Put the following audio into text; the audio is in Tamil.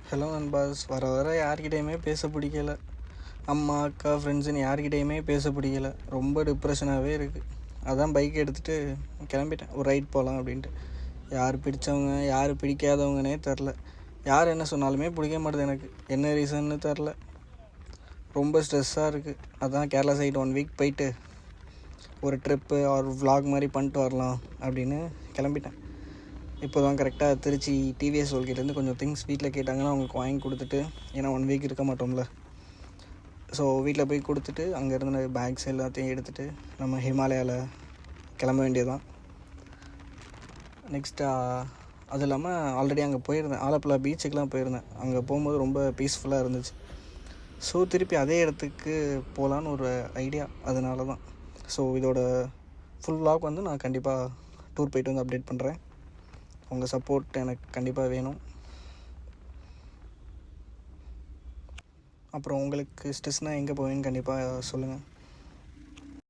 ஹலோ நண்பாஸ். வர வர யார்கிட்டையுமே பேச பிடிக்கல. அம்மா அக்கா ஃப்ரெண்ட்ஸுன்னு யார்கிட்டையுமே பேச பிடிக்கல. ரொம்ப டிப்ரெஷனாகவே இருக்குது. அதான் பைக் எடுத்துகிட்டு கிளம்பிட்டேன், ஒரு ரைட் போகலாம் அப்படின்ட்டு. யார் பிடிச்சவங்க யார் பிடிக்காதவங்கன்னே தெரில. யார் என்ன சொன்னாலுமே பிடிக்க மாட்டேது எனக்கு. என்ன ரீசன்னு தெரில. ரொம்ப ஸ்ட்ரெஸ்ஸாக இருக்குது. அதான் கேரளா சைடு 1 வீக் போயிட்டு ஒரு ட்ரிப்பு ஒரு vlog மாதிரி பண்ணிட்டு வரலாம் அப்படின்னு கிளம்பிட்டேன். இப்போ தான் கரெக்டாக திருச்சி டிவிஎஸ் ஹோல்கிட்டேருந்து கொஞ்சம் திங்ஸ் வீட்டில் கேட்டாங்கன்னா அவங்களுக்கு வாங்கி கொடுத்துட்டு, ஏன்னா 1 வீக் இருக்க மாட்டோம்ல. ஸோ வீட்டில் போய் கொடுத்துட்டு அங்கேருந்து பேக்ஸ் எல்லாத்தையும் எடுத்துகிட்டு நம்ம ஹிமாலயாவில் கிளம்ப வேண்டியதுதான். நெக்ஸ்ட்டு அது இல்லாமல் ஆல்ரெடி அங்கே போயிருந்தேன், ஆலப்புழா பீச்சுக்கெலாம் போயிருந்தேன். அங்கே போகும்போது ரொம்ப பீஸ்ஃபுல்லாக இருந்துச்சு. ஸோ திருப்பி அதே இடத்துக்கு போகலான்னு ஒரு ஐடியா. அதனால தான். ஸோ இதோட ஃபுல் vlog வந்து நான் கண்டிப்பாக டூர் போயிட்டு வந்து அப்டேட் பண்ணுறேன். உங்கள் சப்போர்ட் எனக்கு கண்டிப்பாக வேணும். அப்புறம் உங்களுக்கு ஸ்ட்ரெஸ்னால் எங்கே போவீங்கன்னு கண்டிப்பாக சொல்லுங்கள்.